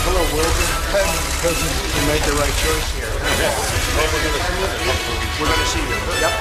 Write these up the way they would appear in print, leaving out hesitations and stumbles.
Hello, Wilbur. Cousin, you made the right choice here. We're going to see you. Yep.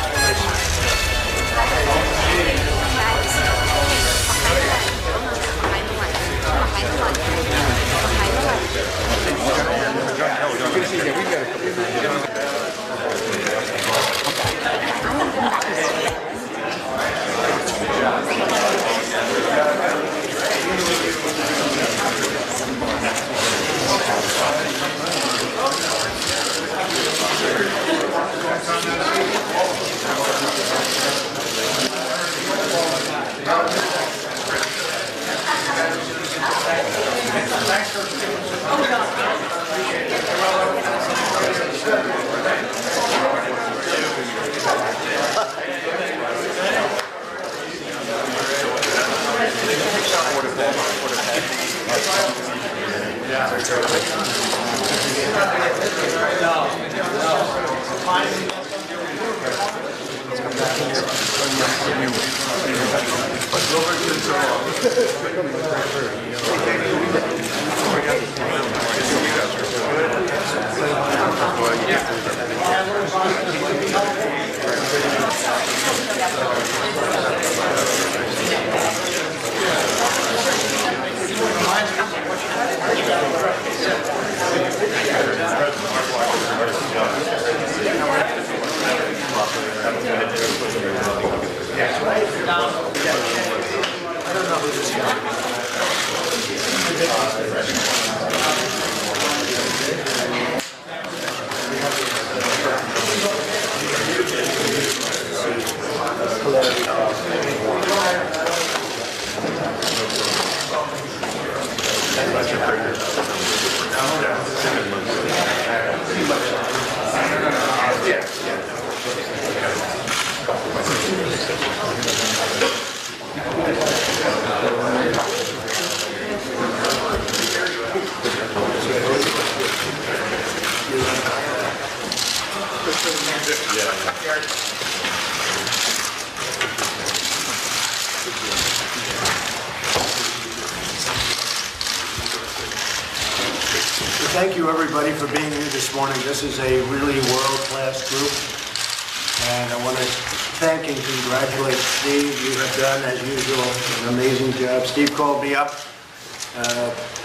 Thank you, everybody, for being here this morning. This is a really world-class group, and I want to thank and congratulate Steve. You have done, as usual, an amazing job. Steve called me up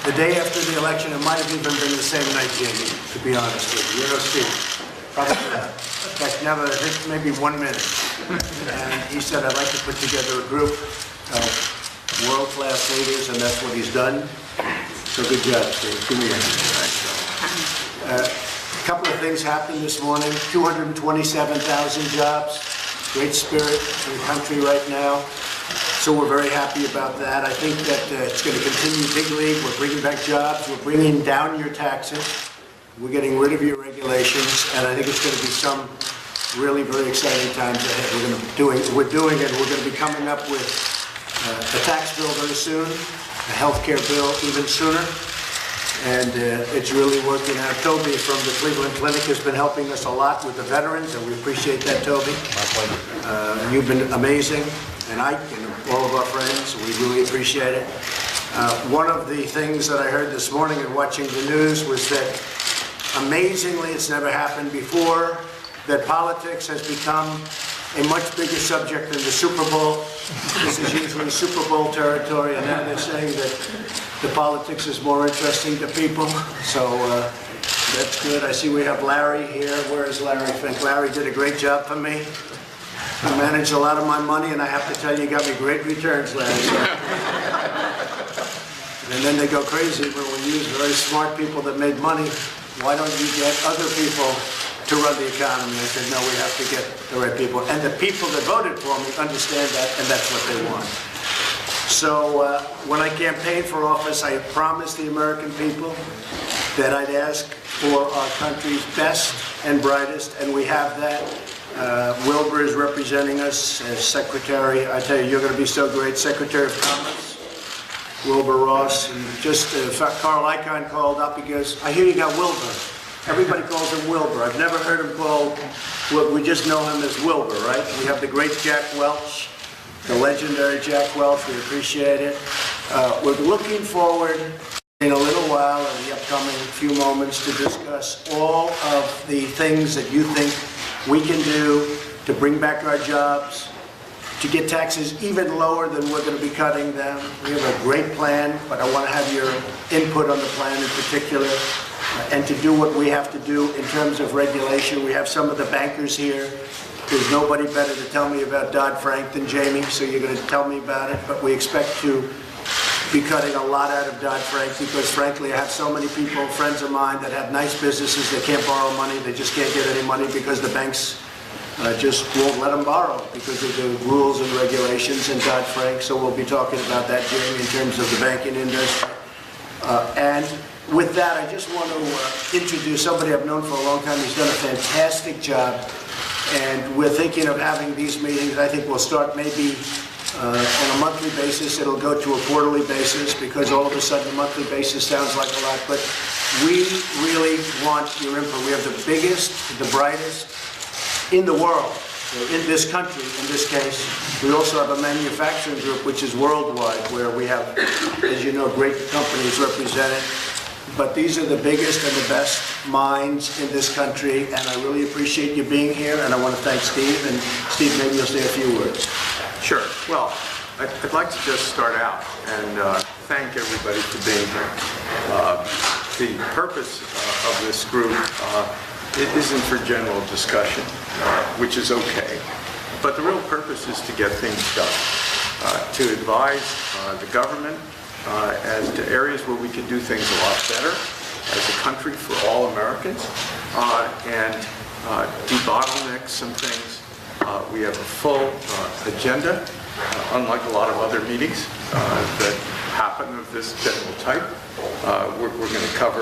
the day after the election. It might have even been the same night, Jamie, to be honest with you. You know, Steve, probably not. In fact, never, maybe 1 minute. And he said, I'd like to put together a group of world-class leaders, and that's what he's done. So good job, Steve. Give me a hand. A couple of things happened this morning. 227,000 jobs. Great spirit in the country right now. So we're very happy about that. I think that it's going to continue big league. We're bringing back jobs. We're bringing down your taxes. We're getting rid of your regulations. And I think it's going to be some really very exciting times ahead. We're doing it. We're going to be coming up with a tax bill very soon. A health care bill even sooner, and it's really working out. Toby from the Cleveland Clinic has been helping us a lot with the veterans, and we appreciate that, Toby. My pleasure. You've been amazing, and Ike and all of our friends, we really appreciate it. One of the things that I heard this morning in watching the news was that, amazingly, it's never happened before, that politics has become a much bigger subject than the Super Bowl. This is usually Super Bowl territory, and now they're saying that the politics is more interesting to people. So that's good. I see we have Larry here. Where is Larry Fink? Larry did a great job for me. He managed a lot of my money, and I have to tell you, he got me great returns, Larry. And then they go crazy when we use very smart people that made money. Why don't you get other people to run the economy? I said, no, we have to get the right people. And the people that voted for me understand that, and that's what they want. So when I campaigned for office, I promised the American people that I'd ask for our country's best and brightest, and we have that. Wilbur is representing us as Secretary. I tell you, you're going to be so great. Secretary of Commerce, Wilbur Ross. And just, Carl Icahn called up. He goes, I hear you got Wilbur. Everybody calls him Wilbur. I've never heard him called, we just know him as Wilbur, right? We have the great Jack Welch, the legendary Jack Welch. We appreciate it. We're looking forward in a little while, in the upcoming few moments, to discuss all of the things that you think we can do to bring back our jobs, to get taxes even lower than we're going to be cutting them. We have a great plan, but I want to have your input on the plan in particular, and to do what we have to do in terms of regulation. We have some of the bankers here. There's nobody better to tell me about Dodd-Frank than Jamie, so you're going to tell me about it, but we expect to be cutting a lot out of Dodd-Frank because, frankly, I have so many people, friends of mine, that have nice businesses. They can't borrow money. They just can't get any money because the banks just won't let them borrow because of the rules and regulations in Dodd-Frank. So we'll be talking about that, Jamie, in terms of the banking industry. And with that, I just want to introduce somebody I've known for a long time. He's done a fantastic job. And we're thinking of having these meetings. I think we'll start maybe on a monthly basis. It'll go to a quarterly basis because all of a sudden a monthly basis sounds like a lot. But we really want your input. We have the biggest, the brightest in the world, in this country in this case. We also have a manufacturing group which is worldwide, where we have, as you know, great companies represented. But these are the biggest and the best minds in this country, and I really appreciate you being here, and I want to thank Steve. And Steve, maybe you'll say a few words. Sure. Well, I'd like to just start out and thank everybody for being here. The purpose of this group it isn't for general discussion, which is okay, but the real purpose is to get things done, to advise the government as to areas where we can do things a lot better as a country for all Americans, and debottleneck some things. We have a full agenda, unlike a lot of other meetings that happen of this general type. We're going to cover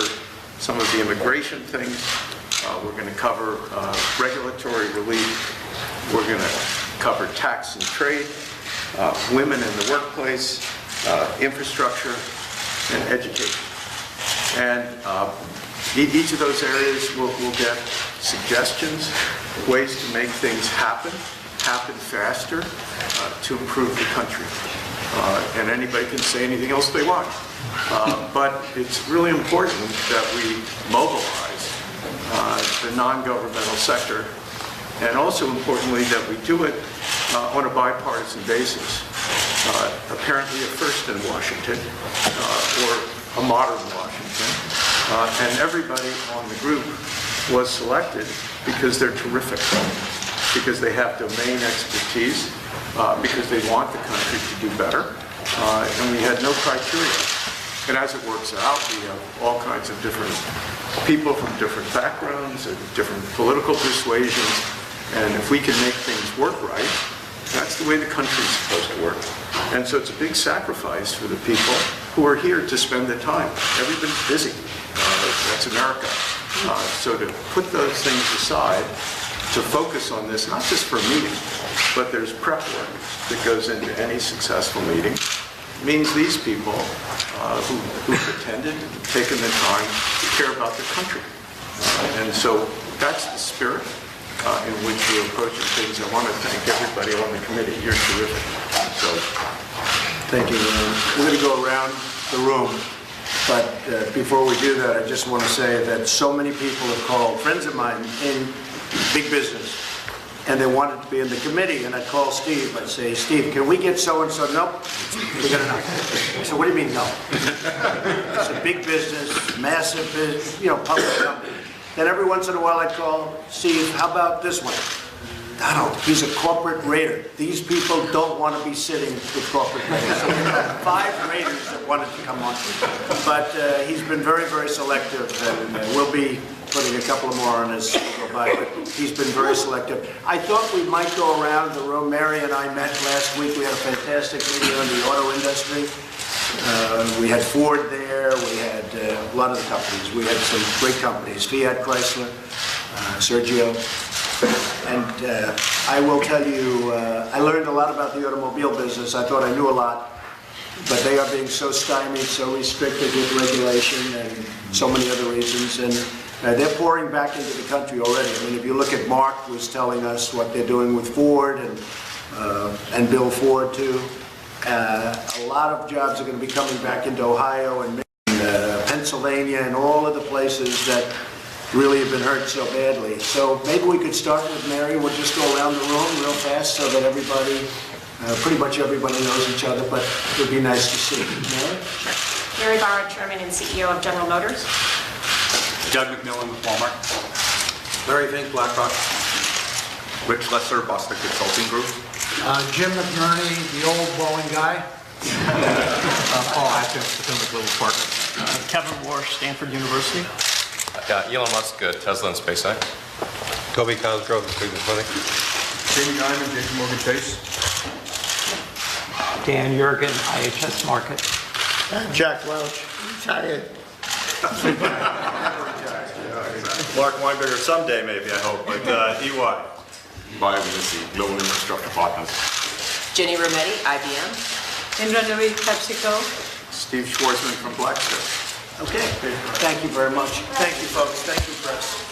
some of the immigration things. We're going to cover regulatory relief. We're going to cover tax and trade, women in the workplace, infrastructure, and education. And each of those areas will get suggestions, ways to make things happen faster, to improve the country. And anybody can say anything else they want. But it's really important that we mobilize the non-governmental sector, and also importantly that we do it on a bipartisan basis. Apparently a first in Washington, or a modern Washington, and everybody on the group was selected because they're terrific, because they have domain expertise, because they want the country to do better, and we had no criteria. And as it works out, we have all kinds of different people from different backgrounds and different political persuasions, and if we can make things work right, that's the way the country's supposed to work. And so it's a big sacrifice for the people who are here to spend the time. Everybody's busy. That's America. So to put those things aside, to focus on this, not just for a meeting, but there's prep work that goes into any successful meeting, means these people who've attended, taken the time to care about their country. And so that's the spirit in which we're approaching things. I want to thank everybody on the committee. You're terrific. So, thank you. We're going to go around the room, but before we do that, I just want to say that so many people have called, friends of mine in big business, and they wanted to be in the committee, and I'd call Steve. I'd say, Steve, can we get so-and-so? Nope, we got enough. I said, what do you mean, no? It's a big business, massive business, public company. Then every once in a while I'd call, Steve, how about this one? Donald, he's a corporate raider. These people don't want to be sitting with corporate raiders. So we had 5 raiders that wanted to come on. But he's been very, very selective, and we'll be putting a couple more on as we go by, but he's been very selective. I thought we might go around the room. Mary and I met last week. We had a fantastic meeting on the auto industry. We had Ford there. We had a lot of the companies. We had some great companies, Fiat, Chrysler, Sergio. And I will tell you, I learned a lot about the automobile business. I thought I knew a lot, but they are being so stymied, so restricted with regulation and so many other reasons. And they're pouring back into the country already. I mean, if you look at Mark was telling us what they're doing with Ford and Bill Ford too. A lot of jobs are going to be coming back into Ohio and Michigan Pennsylvania and all of the places that really have been hurt so badly. So maybe we could start with Mary. We'll just go around the room real fast so that everybody, pretty much everybody knows each other, but it would be nice to see. Mary? Sure. Mary Barra, Chairman and CEO of General Motors. Doug McMillan with Walmart. Larry Fink, BlackRock. Rich Lesser, Boston Consulting Group. Jim McNerney, the old Boeing guy. Paul Atkins, Potomac Little Partners. Kevin Warsh, Stanford University. Elon Musk, Tesla and SpaceX. Toby Cosgrove, Cleveland Clinic. Jamie Dimon, JP Morgan Chase. Dan Jurgen, IHS Market. Jack Welch, retired. Mark Weinberger, someday maybe, I hope, but EY. Biovinci, Global Infrastructure Partners. Jenny Rometty, IBM. Indra Nui, PepsiCo. Steve Schwarzman from Blackstone. Okay, thank you very much. Thank you, folks. Thank you, press.